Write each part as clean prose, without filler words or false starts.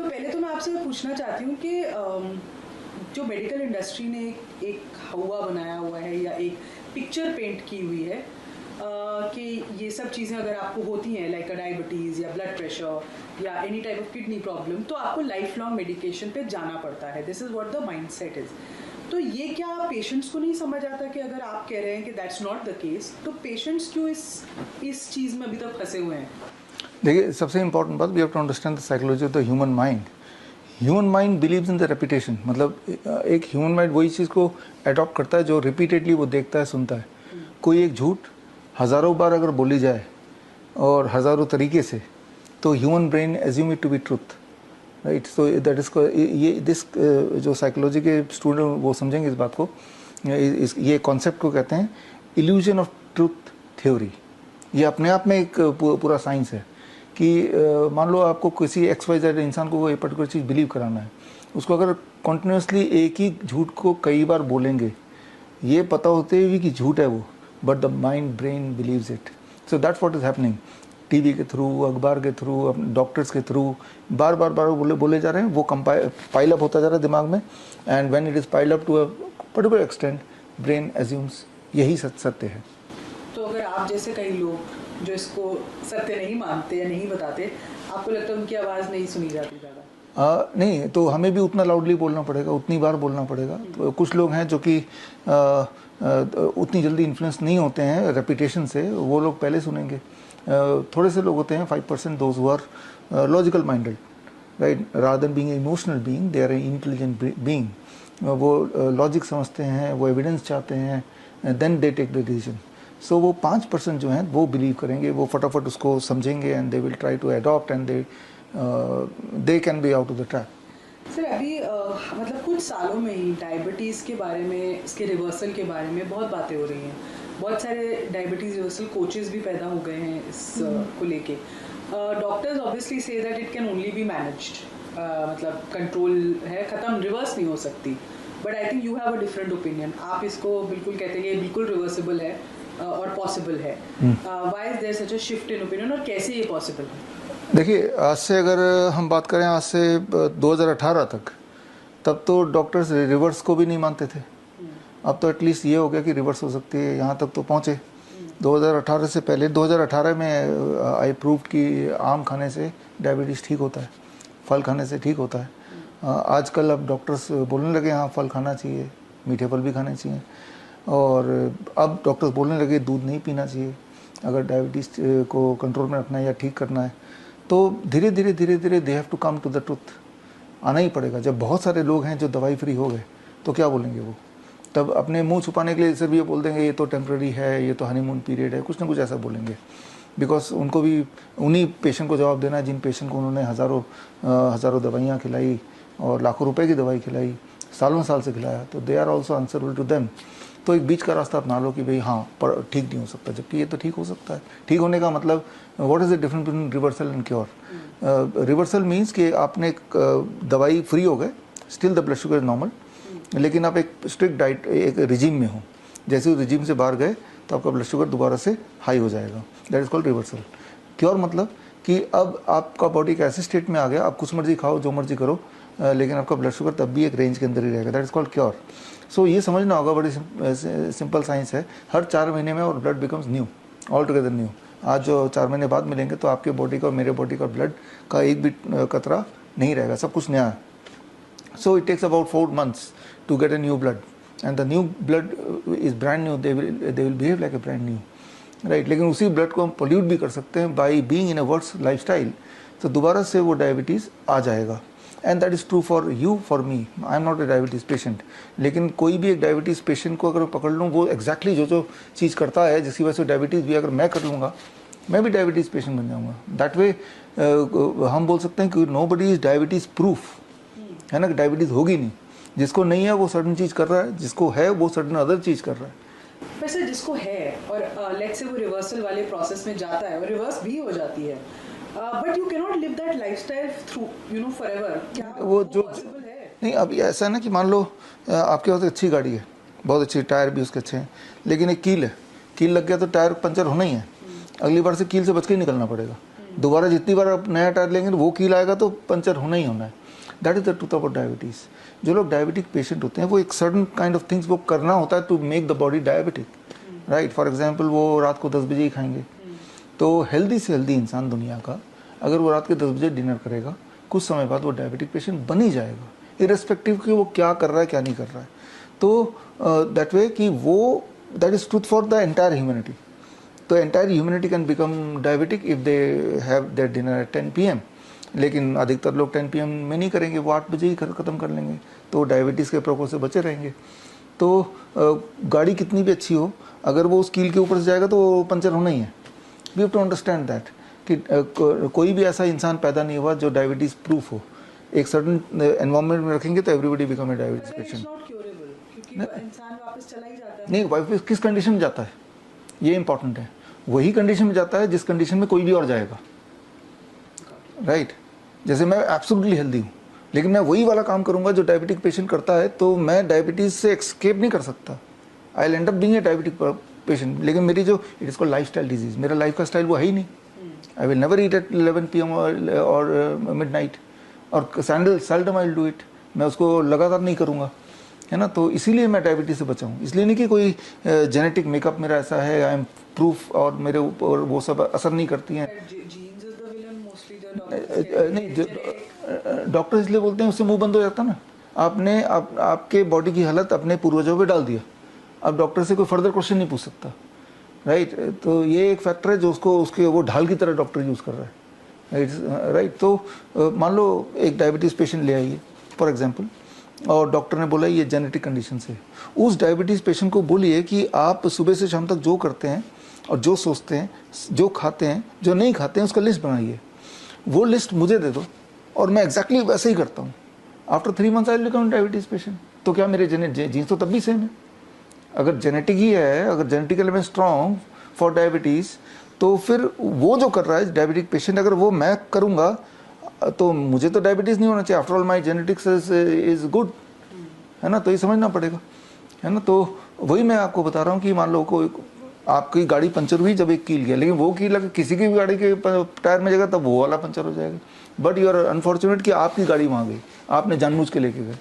तो पहले तो मैं आपसे पूछना चाहती हूँ कि जो मेडिकल इंडस्ट्री ने एक हवा बनाया हुआ है या एक पिक्चर पेंट की हुई है कि ये सब चीज़ें अगर आपको होती हैं लाइक डायबिटीज़ या ब्लड प्रेशर या any type of kidney problem, तो आपको लाइफ लॉन्ग मेडिकेशन पे जाना पड़ता है। This is what the mind set is. तो ये क्या पेशेंट्स को नहीं समझ आता कि अगर आप कह रहे हैं कि दैट्स नॉट द केस, तो पेशेंट्स क्यों इस चीज़ में अभी तक फंसे हुए हैं? देखिए, सबसे इम्पोर्टेंट बात, we have to understand the psychology of the human mind. Human mind believes in the repetition, मतलब एक ह्यूमन माइंड वही चीज़ को अडॉप्ट करता है जो रिपीटेडली वो देखता है, सुनता है। कोई एक झूठ हज़ारों बार अगर बोली जाए और हज़ारों तरीके से, तो human brain assume it to be truth, right. So that is ये दिस जो साइकोलॉजी के स्टूडेंट वो समझेंगे इस बात को, ये कॉन्सेप्ट को कहते हैं इल्यूजन ऑफ ट्रुथ थ्योरी। ये अपने आप में एक पूरा साइंस है कि मान लो आपको किसी XYZ इंसान को वो एक पर्टिकुलर चीज़ बिलीव कराना है, उसको अगर कॉन्टिन्यूसली एक ही झूठ को कई बार बोलेंगे, ये पता होते हुए कि झूठ है वो, but the mind brain beliefs it. So that's what is happening. TV के थ्रू, अखबार के थ्रू, डॉक्टर्स के थ्रू बार बार बोले जा रहे हैं, वो पाइल अप होता जा रहा है दिमाग में, and when it is pile up to a particular extent, brain assumes यही सत्य है। तो अगर आप जैसे कई लोग जो इसको सत्य नहीं मानते या नहीं बताते, आपको लगता है उनकी आवाज़ नहीं सुनी जाती ज़्यादा? नहीं, तो हमें भी उतना लाउडली बोलना पड़ेगा, उतनी बार बोलना पड़ेगा। तो कुछ लोग हैं जो कि उतनी जल्दी इन्फ्लुएंस नहीं होते हैं रेपुटेशन से, वो लोग पहले सुनेंगे। थोड़े से लोग होते हैं 5% those who are logical minded, right, rather than being emotional being, they are intelligent being. वो लॉजिक समझते हैं, वो एविडेंस चाहते हैं, then they take the decision. So वो 5% जो हैं वो बिलीव करेंगे, वो फटाफट उसको समझेंगे, and they will try to adopt, and they can be out of the trap. Sir अभी मतलब कुछ सालों में ही डायबिटीज़ के बारे में, इसके रिवर्सल के बारे में बहुत बातें हो रही हैं। बहुत सारे डायबिटीज़ रिवर्सल कोचेस भी पैदा हो गए हैं इस को लेके। Doctors obviously say that it can only be managed, मतलब कंट्रोल है, ख़त्म, रिवर्स नहीं हो सकती। But I think you have a different opinion. आप इसको बिल्कुल कहते हैं कि बिल्कुल रिवर्सिबल है और पॉसिबल है। Why is there such a shift in opinion, और कैसे ये पॉसिबल है? देखिए, आज से अगर हम बात करें, आज से 2018 तक, तब तो डॉक्टर्स रिवर्स को भी नहीं मानते थे। अब तो एटलीस्ट ये हो गया कि रिवर्स हो सकती है, यहाँ तक तो पहुँचे। 2018 से पहले, 2018 में आई प्रूव्ड कि आम खाने से डायबिटीज़ ठीक होता है, फल खाने से ठीक होता है। आजकल अब डॉक्टर्स बोलने लगे हाँ फल खाना चाहिए, मीठे फल भी खाने चाहिए, और अब डॉक्टर्स बोलने लगे दूध नहीं पीना चाहिए अगर डायबिटीज़ को कंट्रोल में रखना है या ठीक करना है। तो धीरे धीरे they have to come to the truth, आना ही पड़ेगा। जब बहुत सारे लोग हैं जो दवाई फ्री हो गए, तो क्या बोलेंगे वो? तब अपने मुंह छुपाने के लिए सिर्फ ये बोल देंगे ये तो टेम्प्रेरी है, ये तो हनीमून पीरियड है, कुछ ना कुछ ऐसा बोलेंगे। बिकॉज उनको भी उन्हीं पेशेंट को जवाब देना है जिन पेशेंट को उन्होंने हज़ारों दवाइयाँ खिलाई और लाखों रुपए की दवाई खिलाई, सालों साल से खिलाया, तो they are also answerable to them. तो एक बीच का रास्ता अपना लो कि भाई हाँ पर ठीक नहीं हो सकता, जबकि ये तो ठीक हो सकता है। ठीक होने का मतलब what is the difference between reversal and cure? Reversal means कि आपने एक दवाई फ्री हो गए, still the blood sugar is normal, लेकिन आप एक स्ट्रिक्ट डाइट, एक रिजीम में हो। जैसे उस रिजीम से बाहर गए तो आपका ब्लड शुगर दोबारा से हाई हो जाएगा, that is called reversal. Cure मतलब कि अब आपका बॉडी एक ऐसे स्टेट में आ गया, आप कुछ मर्जी खाओ, जो मर्जी करो, लेकिन आपका ब्लड शुगर तब भी एक रेंज के अंदर ही रहेगा, दैट इज़ कॉल्ड क्योर। सो ये समझना होगा, बड़ी सिंपल साइंस है। हर 4 महीने में और blood becomes new, all together new. आज जो 4 महीने बाद मिलेंगे तो आपके बॉडी का और मेरे बॉडी का ब्लड का एक भी कतरा नहीं रहेगा, सब कुछ नया है। So it takes about 4 months to get a new blood, and the new blood is brand new, they will behave like a brand new, right. लेकिन उसी ब्लड को हम पोल्यूट भी कर सकते हैं by being in a worse lifestyle, तो दोबारा से वो डायबिटीज़ आ जाएगा। And that is true for you, for me. I am not a diabetes patient, लेकिन कोई भी एक डायबिटीज़ पेशेंट को अगर पकड़ लूँ, वो एग्जैक्टली जो चीज़ करता है जिसकी वजह से डायबिटीज़ भी अगर मैं कर लूँगा, मैं भी डायबिटीज़ पेशेंट बन जाऊँगा। दैट वे हम बोल सकते हैं कि nobody is diabetes proof, है ना, कि डायबिटीज़ होगी नहीं। जिसको नहीं है वो सर्टन चीज़ कर रहा है, जिसको है वो सर्टन अदर चीज़ कर रहा है। वैसे जिसको है और लेट्स से वो रिवर्सल वाले प्रोसेस में जाता है और रिवर्स भी हो जाती है, but you can not live that lifestyle through you know forever, क्या वो जो पॉसिबल है? नहीं, अब ऐसा है ना कि मान लो आपके पास अच्छी गाड़ी है, बहुत अच्छी, टायर भी उसके अच्छे हैं, लेकिन एक कील है, कील लग गया तो टायर पंचर होना ही है। अगली बार से कील से बच के ही निकलना पड़ेगा। दोबारा जितनी बार आप नया टायर लेंगे वो कील आएगा तो पंचर होना ही होना है। That is the truth about diabetes. जो लोग डायबिटिक पेशेंट होते हैं वो एक सर्टन काइंड ऑफ थिंग्स वो करना होता है to make the body diabetic, right. For example वो रात को 10 बजे ही खाएंगे, तो हेल्दी से हेल्दी इंसान दुनिया का अगर वो रात के 10 बजे डिनर करेगा, कुछ समय बाद वो डायबिटिक पेशेंट बन ही जाएगा, इरेस्पेक्टिव कि वो क्या कर रहा है क्या नहीं कर रहा है। तो दैट वे कि वो that is truth for the entire humanity. तो entire humanity can become diabetic if they have their dinner at 10 PM, लेकिन अधिकतर लोग 10 PM में नहीं करेंगे, वो 8 बजे ही ख़त्म कर लेंगे, तो डायबिटीज़ के प्रकोप से बचे रहेंगे। तो गाड़ी कितनी भी अच्छी हो, अगर वो उस कील के ऊपर से जाएगा तो वो पंचर होना ही है। We have to understand that कि कोई भी ऐसा इंसान पैदा नहीं हुआ जो डायबिटीज़ प्रूफ हो। एक सर्टन एनवायरनमेंट में रखेंगे तो everybody become a diabetes patient. इंसान वापस चला ही जाता है। नहीं, वापस किस कंडीशन में जाता है ये इंपॉर्टेंट है। वही कंडीशन में जाता है जिस कंडीशन में कोई भी और जाएगा, राइट। जैसे मैं एब्सोल्युटली हेल्दी हूँ, लेकिन मैं वही वाला काम करूंगा जो डायबिटिक पेशेंट करता है, तो मैं डायबिटीज़ से एस्केप नहीं कर सकता। I will end up being a diabetic patient. लेकिन मेरी जो it is called lifestyle disease, मेरा लाइफ का स्टाइल वो है ही नहीं। I will never eat at 11 PM और मिडनाइट, और seldom I will do it. मैं उसको लगातार नहीं करूँगा, है ना। तो इसीलिए मैं डायबिटीज़ से बचा हूँ। इसलिए नहीं कि कोई जेनेटिक मेकअप मेरा ऐसा है, आई एम प्रूफ और मेरे ऊपर वो सब असर नहीं करती हैं। नहीं, डॉक्टर इसलिए बोलते हैं उससे मुंह बंद हो जाता ना। आपने आपके बॉडी की हालत अपने पूर्वजों पे डाल दिया, अब डॉक्टर से कोई फर्दर क्वेश्चन नहीं पूछ सकता, राइट। तो ये एक फैक्टर है जो उसके वो ढाल की तरह डॉक्टर यूज़ कर रहा है, राइट। तो मान लो एक डायबिटीज़ पेशेंट ले आइए फॉर एग्जांपल, और डॉक्टर ने बोला ये जेनेटिक कंडीशन से। उस डायबिटीज़ पेशेंट को बोलिए कि आप सुबह से शाम तक जो करते हैं और जो सोचते हैं, जो खाते हैं, जो नहीं खाते हैं, उसका लिस्ट बनाइए। वो लिस्ट मुझे दे दो और मैं एग्जैक्टली वैसे ही करता हूँ। After 3 months I will become diabetes patient. तो क्या मेरे जीन्स तो तब भी सेम है। अगर जेनेटिक ही है, अगर genetic element strong for diabetes, तो फिर वो जो कर रहा है डायबिटिक पेशेंट, अगर वो मैं करूँगा तो मुझे तो डायबिटीज़ नहीं होना चाहिए। After all my genetics is good, है ना। तो ये समझना पड़ेगा, है ना। तो वही मैं आपको बता रहा हूँ कि मान लो कोई आपकी गाड़ी पंचर हुई जब एक कील गया, लेकिन वो कील अगर किसी की भी गाड़ी के टायर में जाएगा तब वो वाला पंचर हो जाएगा। बट यू आर अनफॉर्चुनेट कि आपकी गाड़ी वहाँ गई, आपने जानबूझ के लेके गए।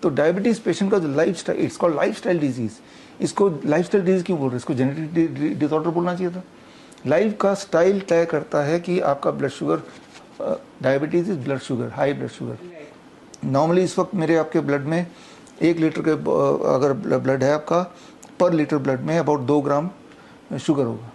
तो डायबिटीज़ पेशेंट का जो life style, it's called life style disease. इसको लाइफ स्टाइल डिजीज़ क्यों बोल रहे हैं? इसको जेनेटिक डिसऑर्डर बोलना चाहिए था। लाइफ का स्टाइल तय करता है कि आपका blood sugar, diabetes is blood sugar, high blood sugar. Normally इस वक्त मेरे आपके ब्लड में 1 लीटर के अगर ब्लड है आपका, पर लीटर ब्लड में अबाउट 2 ग्राम शुगर होगा।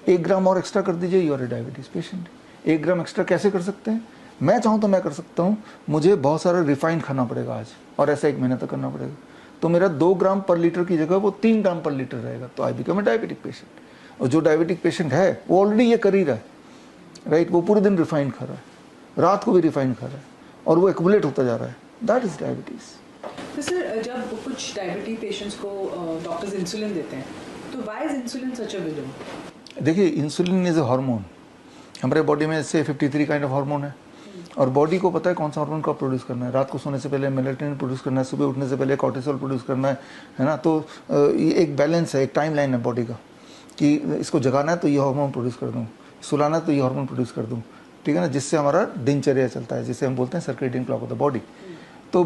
1 ग्राम और एक्स्ट्रा कर दीजिए, you are a diabetes patient. 1 gram extra कैसे कर सकते हैं? मैं चाहूँ तो मैं कर सकता हूँ। मुझे बहुत सारा रिफाइंड खाना पड़ेगा आज, और ऐसा 1 महीने तक करना पड़ेगा। तो मेरा 2 ग्राम पर लीटर की जगह वो 3 ग्राम पर लीटर रहेगा। तो I become a diabetic patient. और जो डायबिटिक पेशेंट है वो ऑलरेडी ये कर ही रहा है, राइट। वो पूरे दिन रिफाइंड खा रहा है, रात को भी रिफाइंड खा रहा है, और वो एक्युमुलेट होता जा रहा है। That is diabetes. तो सर, जब कुछ डायबिटीज पेशेंट्स को डॉक्टर्स इंसुलिन देते हैं, तो why is insulin such a villain? देखिए, इंसुलिन इज ए हार्मोन। हमारे बॉडी में से 53 काइंड ऑफ हार्मोन है, और बॉडी को पता है कौन सा हार्मोन का प्रोड्यूस करना है। रात को सोने से पहले मेलेटोनिन प्रोड्यूस करना है, सुबह उठने से पहले कॉर्टिसोल प्रोड्यूस करना है ना। तो ये एक बैलेंस है, एक टाइम लाइन है बॉडी का कि इसको जगाना है तो ये हार्मोन प्रोड्यूस कर दूँ, सुलाना है तो ये हार्मोन प्रोड्यूस कर दूँ, ठीक है ना। जिससे हमारा दिनचर्या चलता है, जिसे हम बोलते हैं circadian clock of the body. तो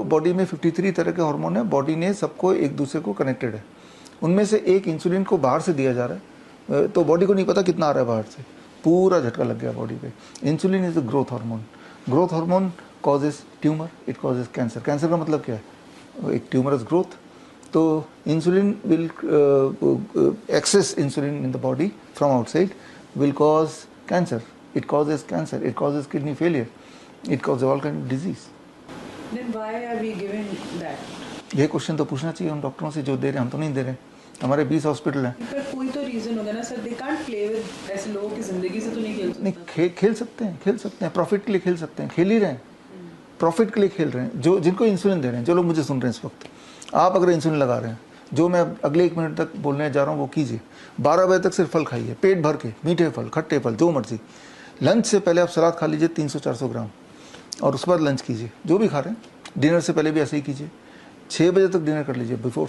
बॉडी में 53 तरह के हार्मोन है। बॉडी ने सबको एक दूसरे को कनेक्टेड है। उनमें से एक इंसुलिन को बाहर से दिया जा रहा है, तो बॉडी को नहीं पता कितना आ रहा है बाहर से, पूरा झटका लग गया बॉडी पे। Insulin is the growth hormone. Growth hormone causes tumour, it causes cancer. Cancer का मतलब क्या है? एक ट्यूमरस ग्रोथ। तो insulin will excess insulin in the body from outside will cause cancer. It causes cancer, it causes kidney failure, it causes all kind of disease. Then why are we given that? ये question तो पूछना चाहिए हम डॉक्टरों से, जो दे रहे हैं। हम तो नहीं दे रहे। हमारे 20 हॉस्पिटल हैं। पर कोई तो रीजन होगा ना sir, they can't play with ऐसे लोगों की जिंदगी से तो नहीं खेल सकते। नहीं, खेल सकते हैं, प्रॉफिट के लिए खेल सकते हैं, खेल ही रहे हैं, प्रॉफिट के लिए खेल रहे हैं। जो जिनको इंसुलिन दे रहे हैं, जो लोग मुझे सुन रहे हैं इस वक्त, आप अगर इंसुलिन लगा रहे हैं, जो मैं अगले 1 मिनट तक बोलने जा रहा हूँ वो कीजिए। 12 बजे तक सिर्फ फल खाइए, पेट भर के, मीठे फल, खट्टे फल, जो मर्जी। लंच से पहले आप सलाद खा लीजिए 300-400 ग्राम, और उसके बाद लंच कीजिए, जो भी खा रहे हैं। डिनर से पहले भी ऐसे ही कीजिए। 6 बजे तक डिनर कर लीजिए, before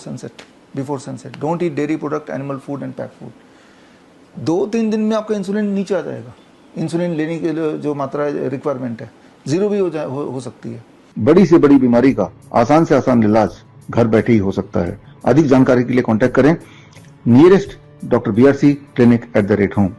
sunset. Don't eat dairy product, animal food and pack food. 2-3 दिन में आपका इंसुलिन नीचे आ जाएगा। इंसुलिन लेने के लिए जो मात्रा रिक्वायरमेंट है जीरो भी हो सकती है। बड़ी से बड़ी बीमारी का आसान से आसान इलाज घर बैठे ही हो सकता है। अधिक जानकारी के लिए कांटेक्ट करें nearest doctor BRC clinic @home।